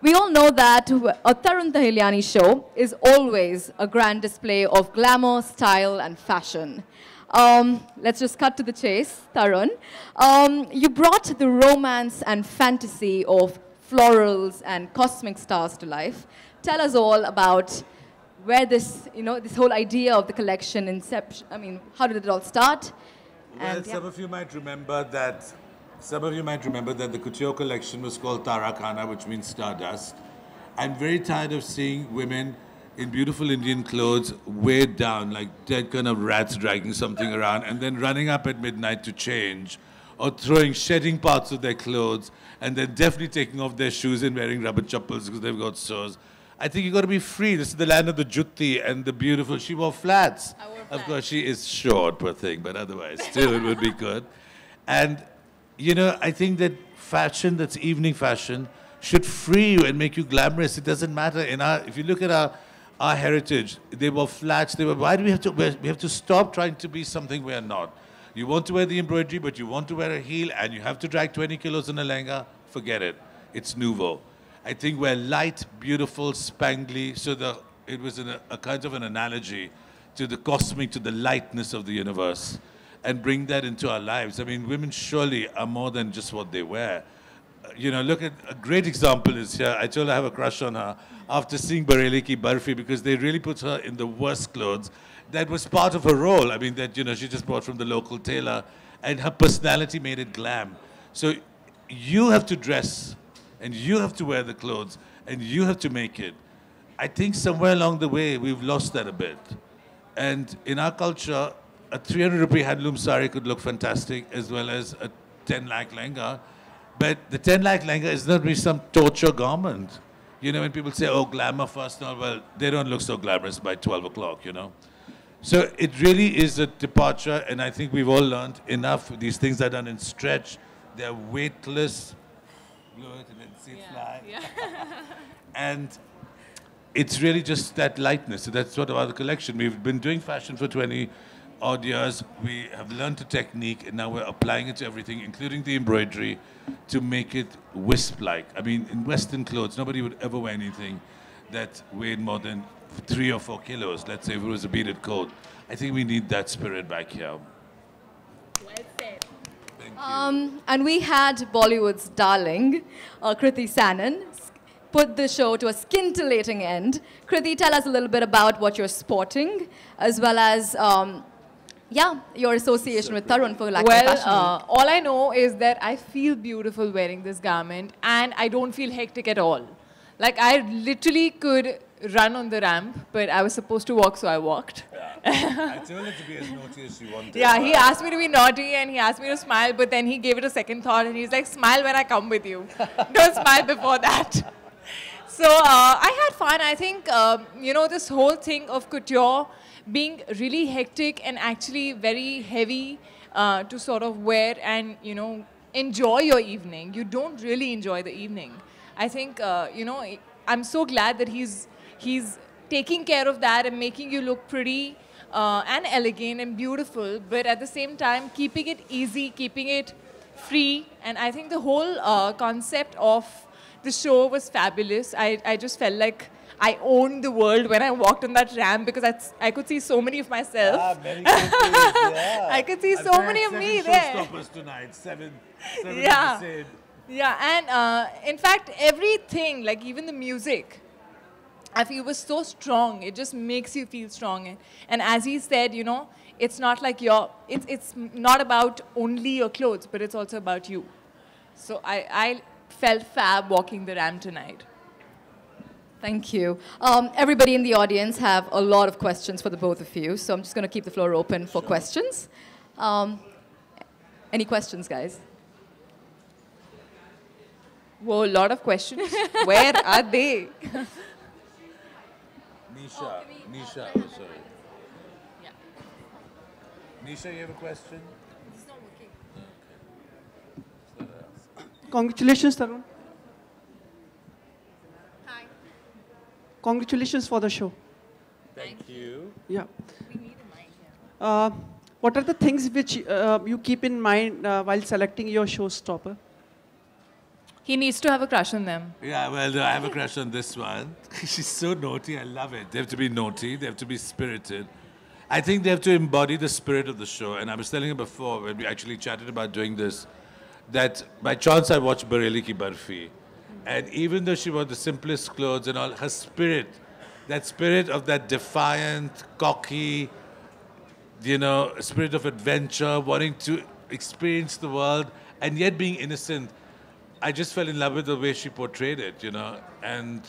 We all know that a Tarun Tahiliani show is always a grand display of glamour, style, and fashion. Let's just cut to the chase, Tarun. You brought the romance and fantasy of florals and cosmic stars to life. Tell us all about where this, this whole idea of the collection inception, how did it all start? Well, some of you might remember that the couture collection was called Tarakhana, which means stardust. I'm very tired of seeing women in beautiful Indian clothes weighed down like dead kind of rats dragging something around and then running up at midnight to change, or shedding parts of their clothes and then definitely taking off their shoes and wearing rubber chappals because they've got sores. I think you've got to be free. This is the land of the jutti and the beautiful. She wore flats. I wore flats. Of course, she is short, poor thing, but otherwise, still it would be good. And, I think that fashion that's evening fashion should free you and make you glamorous. It doesn't matter. If you look at our heritage, they were flats. Why do we have to wear? We have to stop trying to be something we are not. You want to wear the embroidery, but you want to wear a heel, and you have to drag 20 kilos in a lehenga. Forget it. It's nouveau. I think we're light, beautiful, spangly. So it was a kind of an analogy to the cosmic, to the lightness of the universe, and bring that into our lives. I mean, women surely are more than just what they wear. Look at a great example is here. I told her I have a crush on her after seeing Bareli Ki Barfi because they really put her in the worst clothes. That was part of her role. I mean, she just bought from the local tailor, and her personality made it glam. So you have to dress, and you have to wear the clothes, and you have to make it. I think somewhere along the way, we've lost that a bit. And in our culture, a 300 rupee handloom sari could look fantastic, as well as a 10 lakh lehenga. But the 10 lakh lehenga is not really some torture garment. When people say, oh, glamour first, well, they don't look so glamorous by 12 o'clock, So it really is a departure, and I think we've all learned enough. These things are done in stretch. They're weightless. Blow it and then see it fly. Yeah. And it's really just that lightness. So that's what about the collection. We've been doing fashion for 20 odd years. We have learned the technique, and now we're applying it to everything, including the embroidery, to make it wisp-like. I mean, in Western clothes, nobody would ever wear anything that weighed more than 3 or 4 kilos. Let's say if it was a beaded coat. I think we need that spirit back here. Well said. And we had Bollywood's darling, Kriti Sanon, put the show to a scintillating end. Kriti, tell us a little bit about what you're sporting, as well as, your association with Tarun for lack of fashion. All I know is that I feel beautiful wearing this garment, and I don't feel hectic at all. Like, I literally could run on the ramp, but I was supposed to walk, so I walked. I told her to be as naughty as she wanted. Yeah, he asked me to be naughty, and he asked me to smile, but then he gave it a second thought, and he's like, smile when I come with you. Don't smile before that. So I had fun. I think, this whole thing of couture being really hectic and actually very heavy to sort of wear and, enjoy your evening. You don't really enjoy the evening. I think, I'm so glad that he's taking care of that and making you look pretty and elegant and beautiful, but at the same time, keeping it easy, keeping it free. And I think the whole concept of the show was fabulous. I just felt like I owned the world when I walked on that ramp because I could see so many of myself. Many yeah. I could see so many of me there. 7 showstoppers tonight. Seven Yeah. the same. Yeah, and in fact, everything, like even the music, I feel was so strong. It just makes you feel strong. And as he said, it's not like it's not about only your clothes, but it's also about you. So I felt fab walking the ramp tonight. Thank you. Everybody in the audience have a lot of questions for the both of you, so I'm just going to keep the floor open for questions. Any questions, guys? Whoa, a lot of questions. Where are they? Nisha, oh, sorry. Yeah. Nisha, you have a question? It's not working. Okay. Congratulations, Tarun. Hi. Congratulations for the show. Thank you. Yeah. We need a mic here. What are the things which you keep in mind while selecting your showstopper? He needs to have a crush on them. Yeah, well, I have a crush on this one. She's so naughty. I love it. They have to be naughty. They have to be spirited. I think they have to embody the spirit of the show. And I was telling her before, when we actually chatted about doing this, that by chance I watched Bareli Ki Barfi. And even though she wore the simplest clothes and all, her spirit, that spirit of that defiant, cocky, you know, spirit of adventure, wanting to experience the world, and yet being innocent, I just fell in love with the way she portrayed it, you know. And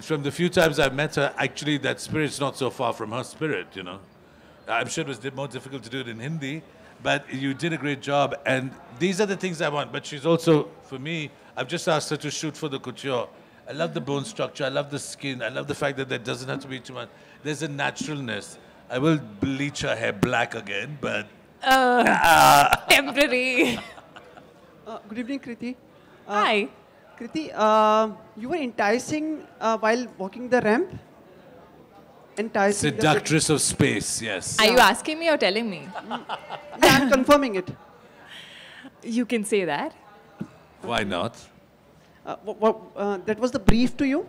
from the few times I've met her, actually that spirit's not so far from her spirit, you know. I'm sure it was more difficult to do it in Hindi, but you did a great job. And these are the things I want. But she's also, for me, I've just asked her to shoot for the couture. I love the bone structure. I love the skin. I love the fact that there doesn't have to be too much. There's a naturalness. I will bleach her hair black again, but... Temporary. Good evening, Kriti. Hi. Kriti, you were enticing while walking the ramp? Enticing. Seductress of space, yes. Are you asking me or telling me? Yeah, I'm confirming it. You can say that. Why not? That was the brief to you?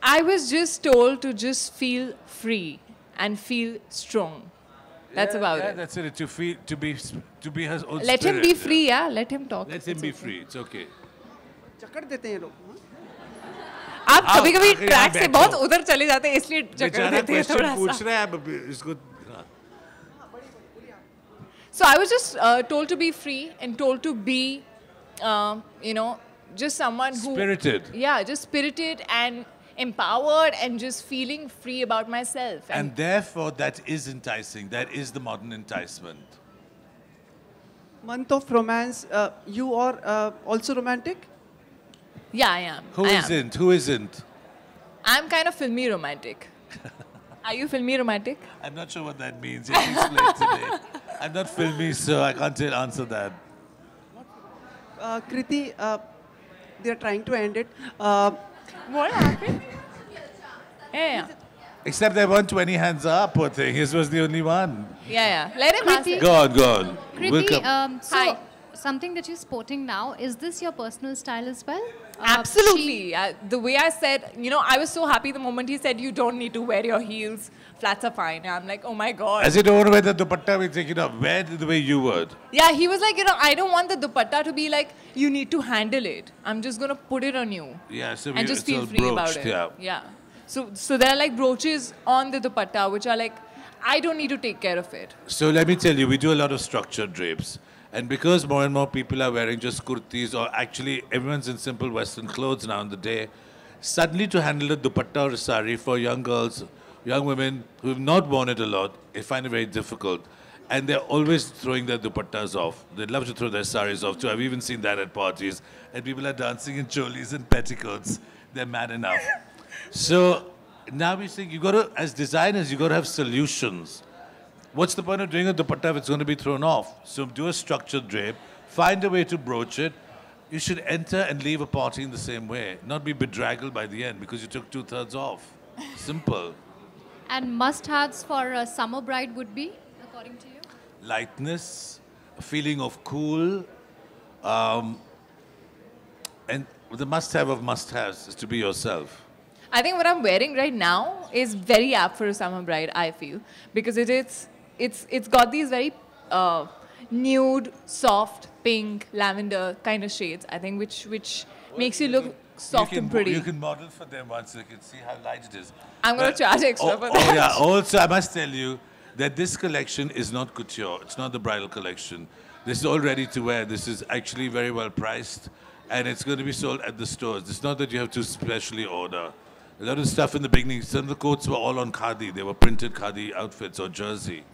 I was just told to just feel free and feel strong. That's about it. That's it. To be her own Let him spirit, be free, yeah. Let him talk. Let him be free. It's okay. चकड़ देते हैं लोग. आप कभी-कभी आखिर track से बैठो। बहुत उधर चले जाते हैं इसलिए चक्कर बेचारा देते हैं क्वेश्चन थोड़ा पूछ सा. रहा है अब इसको So I was just told to be free and told to be, you know, just someone who... Spirited. Yeah, just spirited and empowered and just feeling free about myself. And therefore, that is enticing. That is the modern enticement. Month of romance. You are also romantic? Yeah, I am. Who I am. isn't? Who isn't? I'm kind of filmy romantic. Are you filmy romantic? I'm not sure what that means. You have to explain to me. I'm not filmy, so I can't answer that. Kriti, they're trying to end it. What happened? Yeah. Except there weren't 20 hands up, poor thing. His was the only one. Yeah. Let him ask Kriti? it. Go on, go on. We'll Kriti, come. Hi. something that you're sporting now, is this your personal style as well? Absolutely. The way I said, you know, I was so happy the moment he said, you don't need to wear your heels. Flats are fine. I'm like, oh my God. As you don't wear the dupatta, we think, you know, wear it the way you would. Yeah, he was like, you know, I don't want the dupatta to be like, you need to handle it. I'm just going to put it on you. Yeah, so And just it's feel all free about broached, it. yeah. So there are like brooches on the dupatta, which are like, I don't need to take care of it. So let me tell you, we do a lot of structured drapes. And because more and more people are wearing just kurtis, or actually everyone's in simple Western clothes now in the day, suddenly to handle a dupatta or a sari for young girls, young women who have not worn it a lot, they find it very difficult. And they're always throwing their dupattas off. They'd love to throw their saris off too. I've even seen that at parties. And people are dancing in cholis and petticoats. They're mad enough. So now we think, you got to, as designers, you got to have solutions. What's the point of doing a dupatta if it's going to be thrown off? So do a structured drape, find a way to broach it. You should enter and leave a party in the same way, not be bedraggled by the end because you took 2/3 off. Simple. And must-haves for a summer bride would be, according to you? Lightness, a feeling of cool, and the must-have of must-haves is to be yourself. I think what I'm wearing right now is very apt for a summer bride, I feel. Because it's got these very nude, soft, pink, lavender kind of shades, I think, which makes you look soft and pretty. You can model for them once so you can see how light it is. I'm going to charge extra for that. Oh, yeah. Also, I must tell you that this collection is not couture. It's not the bridal collection. This is all ready to wear. This is actually very well priced, and it's going to be sold at the stores. It's not that you have to specially order. A lot of stuff in the beginning, some of the coats were all on khadi. They were printed khadi outfits or jersey.